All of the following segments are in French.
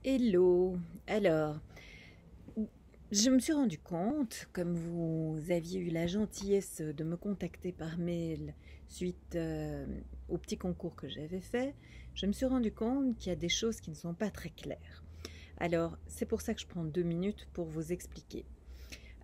Hello. Alors, je me suis rendu compte, comme vous aviez eu la gentillesse de me contacter par mail suite au petit concours que j'avais fait, je me suis rendu compte qu'il y a des choses qui ne sont pas très claires. Alors, c'est pour ça que je prends 2 minutes pour vous expliquer.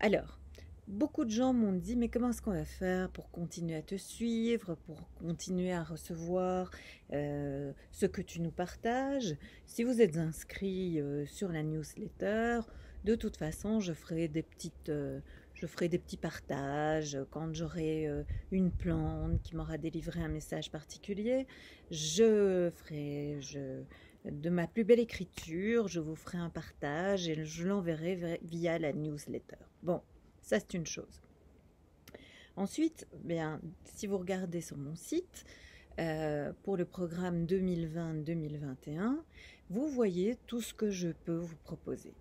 Alors, beaucoup de gens m'ont dit, mais comment est-ce qu'on va faire pour continuer à te suivre, pour continuer à recevoir ce que tu nous partages? Si vous êtes inscrit sur la newsletter, de toute façon, je ferai des petits partages quand j'aurai une plante qui m'aura délivré un message particulier. De ma plus belle écriture, je vous ferai un partage et je l'enverrai via la newsletter. Bon, ça c'est une chose. Ensuite, bien, si vous regardez sur mon site, pour le programme 2020-2021, vous voyez tout ce que je peux vous proposer.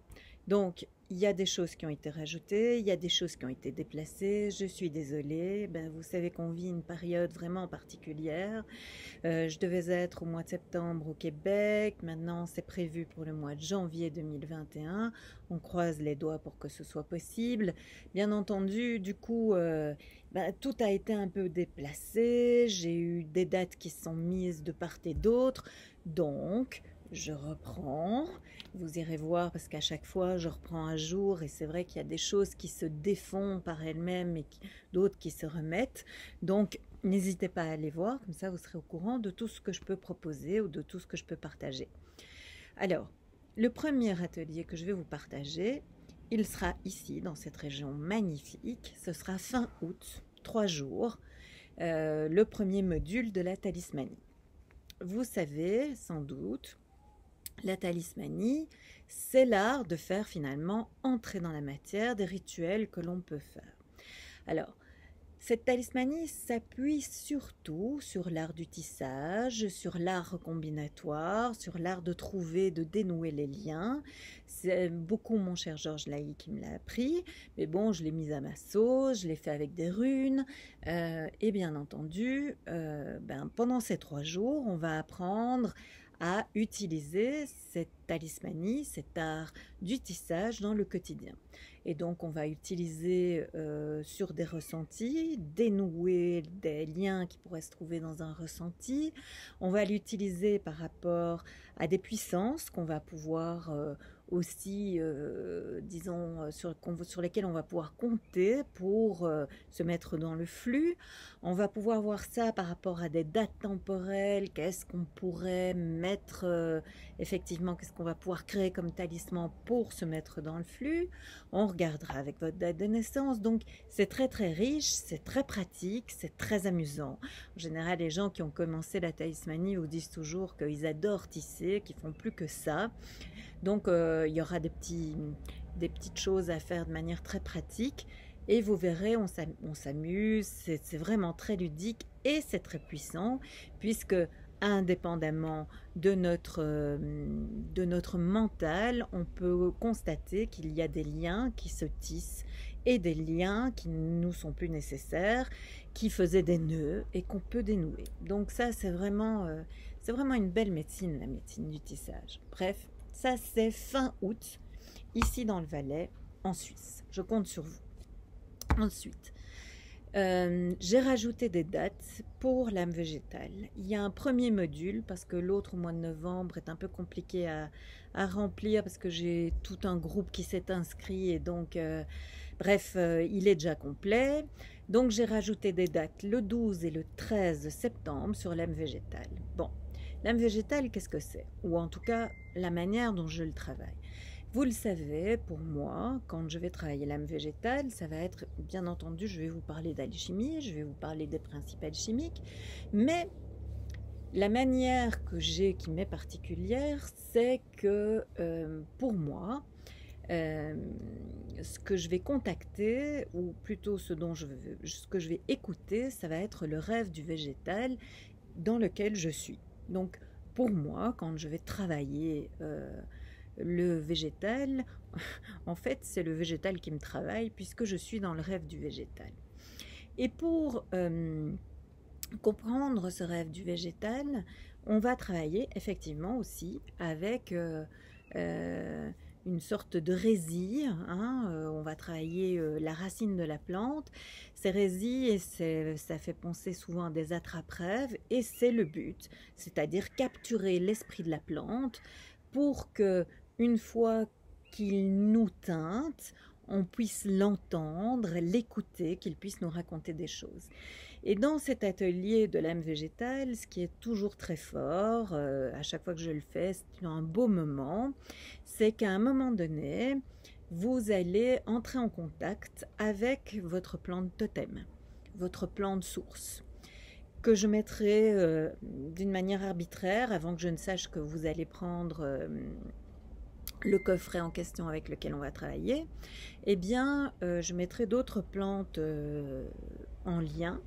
Donc, il y a des choses qui ont été rajoutées, il y a des choses qui ont été déplacées. Je suis désolée. Ben, vous savez qu'on vit une période vraiment particulière. Je devais être au mois de septembre au Québec. Maintenant, c'est prévu pour le mois de janvier 2021. On croise les doigts pour que ce soit possible. Bien entendu, du coup, tout a été un peu déplacé. J'ai eu des dates qui sont mises de part et d'autre. Donc, je reprends. Vous irez voir parce qu'à chaque fois, je reprends un jour et c'est vrai qu'il y a des choses qui se défont par elles-mêmes et d'autres qui se remettent. Donc, n'hésitez pas à aller voir, comme ça vous serez au courant de tout ce que je peux proposer ou de tout ce que je peux partager. Alors, le premier atelier que je vais vous partager, il sera ici, dans cette région magnifique. Ce sera fin août, 3 jours, le premier module de la talismanie. Vous savez sans doute, la talismanie, c'est l'art de faire finalement entrer dans la matière des rituels que l'on peut faire. Alors, cette talismanie s'appuie surtout sur l'art du tissage, sur l'art combinatoire, sur l'art de trouver, de dénouer les liens. C'est beaucoup mon cher Georges Laïc qui me l'a appris, mais bon, je l'ai mise à ma sauce, je l'ai fait avec des runes, et bien entendu, pendant ces 3 jours, on va apprendre à utiliser cette talismanie, cet art du tissage dans le quotidien. Et donc, on va utiliser sur des ressentis, dénouer des liens qui pourraient se trouver dans un ressenti. On va l'utiliser par rapport à des puissances qu'on va pouvoir aussi, disons, sur lesquelles on va pouvoir compter pour se mettre dans le flux. On va pouvoir voir ça par rapport à des dates temporelles. Qu'est-ce qu'on pourrait mettre, effectivement, qu'est-ce qu'on va pouvoir créer comme talisman pour se mettre dans le flux. On regardera avec votre date de naissance. Donc, c'est très très riche, c'est très pratique, c'est très amusant. En général, les gens qui ont commencé la talismanie vous disent toujours qu'ils adorent tisser, qu'ils font plus que ça. Donc, il y aura des petites choses à faire de manière très pratique. Et vous verrez, on s'amuse, c'est vraiment très ludique et c'est très puissant, puisque indépendamment de notre mental, on peut constater qu'il y a des liens qui se tissent et des liens qui ne nous sont plus nécessaires, qui faisaient des nœuds et qu'on peut dénouer. Donc ça, c'est vraiment une belle médecine, la médecine du tissage. Bref, ça c'est fin août, ici dans le Valais, en Suisse. Je compte sur vous. Ensuite, j'ai rajouté des dates pour l'âme végétale. Il y a un premier module parce que l'autre au mois de novembre est un peu compliqué à remplir parce que j'ai tout un groupe qui s'est inscrit et donc, il est déjà complet. Donc j'ai rajouté des dates le 12 et le 13 septembre sur l'âme végétale. Bon, l'âme végétale, qu'est-ce que c'est? Ou en tout cas, la manière dont je le travaille. Vous le savez, pour moi, quand je vais travailler l'âme végétale, ça va être, bien entendu, je vais vous parler d'alchimie, je vais vous parler des principes alchimiques, mais la manière que j'ai qui m'est particulière, c'est que pour moi, ce que je vais contacter, ou plutôt ce que je vais écouter, ça va être le rêve du végétal dans lequel je suis. Donc, pour moi, quand je vais travailler le végétal, en fait, c'est le végétal qui me travaille puisque je suis dans le rêve du végétal. Et pour comprendre ce rêve du végétal, on va travailler effectivement aussi avec une sorte de résille, hein, on va travailler la racine de la plante. Ces résilles, ça fait penser souvent à des attrape-rêves, et c'est le but, c'est-à-dire capturer l'esprit de la plante pour que, une fois qu'il nous teinte, on puisse l'entendre, l'écouter, qu'il puisse nous raconter des choses. Et dans cet atelier de l'âme végétale, ce qui est toujours très fort, à chaque fois que je le fais, c'est un beau moment, c'est qu'à un moment donné, vous allez entrer en contact avec votre plante totem, votre plante source, que je mettrai d'une manière arbitraire avant que je ne sache que vous allez prendre le coffret en question avec lequel on va travailler. Eh bien, je mettrai d'autres plantes en lien.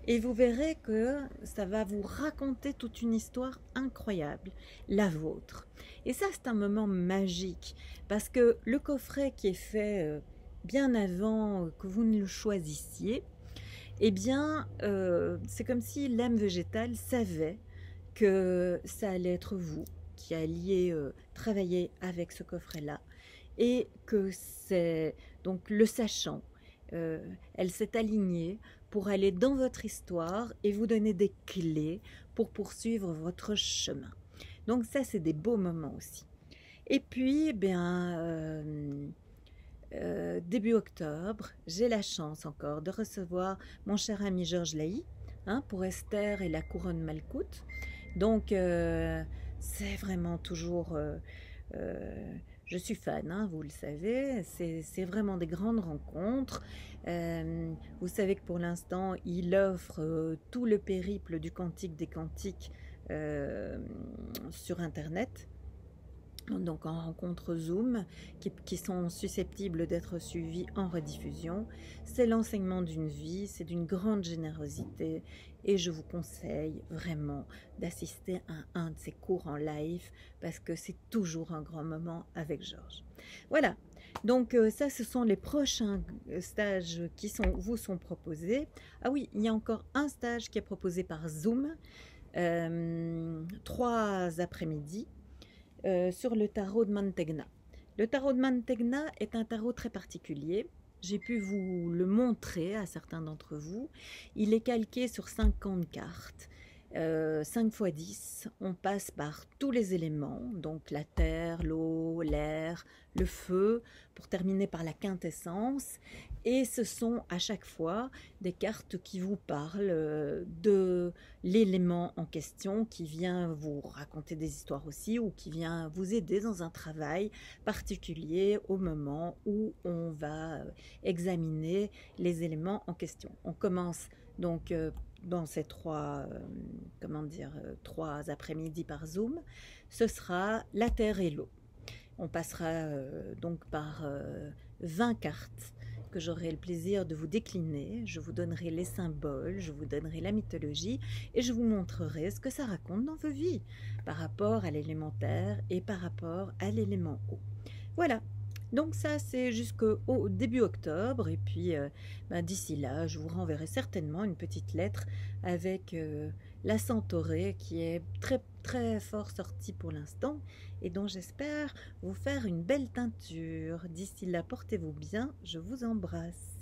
Et vous verrez que ça va vous raconter toute une histoire incroyable, la vôtre. Et ça, c'est un moment magique, parce que le coffret qui est fait bien avant que vous ne le choisissiez, eh bien, c'est comme si l'âme végétale savait que ça allait être vous qui alliez travailler avec ce coffret-là, et que c'est, donc le sachant, elle s'est alignée pour aller dans votre histoire et vous donner des clés pour poursuivre votre chemin. Donc ça, c'est des beaux moments aussi. Et puis, eh bien, début octobre, j'ai la chance encore de recevoir mon cher ami Georges Laï, hein, pour Esther et la couronne Malkout. Donc, c'est vraiment toujours... je suis fan, hein, vous le savez, c'est vraiment des grandes rencontres. Vous savez que pour l'instant, il offre tout le périple du Cantique des Cantiques sur Internet. Donc en rencontres Zoom qui sont susceptibles d'être suivies en rediffusion. C'est l'enseignement d'une vie, c'est d'une grande générosité, et je vous conseille vraiment d'assister à un de ces cours en live parce que c'est toujours un grand moment avec Georges. Voilà, donc ça, ce sont les prochains stages qui vous sont proposés. Ah oui, il y a encore un stage qui est proposé par Zoom, 3 après-midi, sur le tarot de Mantegna. Le tarot de Mantegna est un tarot très particulier. J'ai pu vous le montrer à certains d'entre vous. Il est calqué sur 50 cartes, 5 x 10. On passe par tous les éléments, donc la terre, l'eau, l'air, le feu, pour terminer par la quintessence. Et ce sont à chaque fois des cartes qui vous parlent de l'élément en question, qui vient vous raconter des histoires aussi, ou qui vient vous aider dans un travail particulier au moment où on va examiner les éléments en question. On commence donc dans ces 3 après-midi par Zoom. Ce sera la terre et l'eau. On passera donc par 20 cartes que j'aurai le plaisir de vous décliner. Je vous donnerai les symboles, je vous donnerai la mythologie, et je vous montrerai ce que ça raconte dans vos vies par rapport à l'élémentaire et par rapport à l'élément eau. Voilà, donc ça c'est jusqu'au début octobre, et puis d'ici là je vous renverrai certainement une petite lettre avec la centaurée qui est très très fort sortie pour l'instant et dont j'espère vous faire une belle teinture. D'ici là, portez-vous bien, je vous embrasse.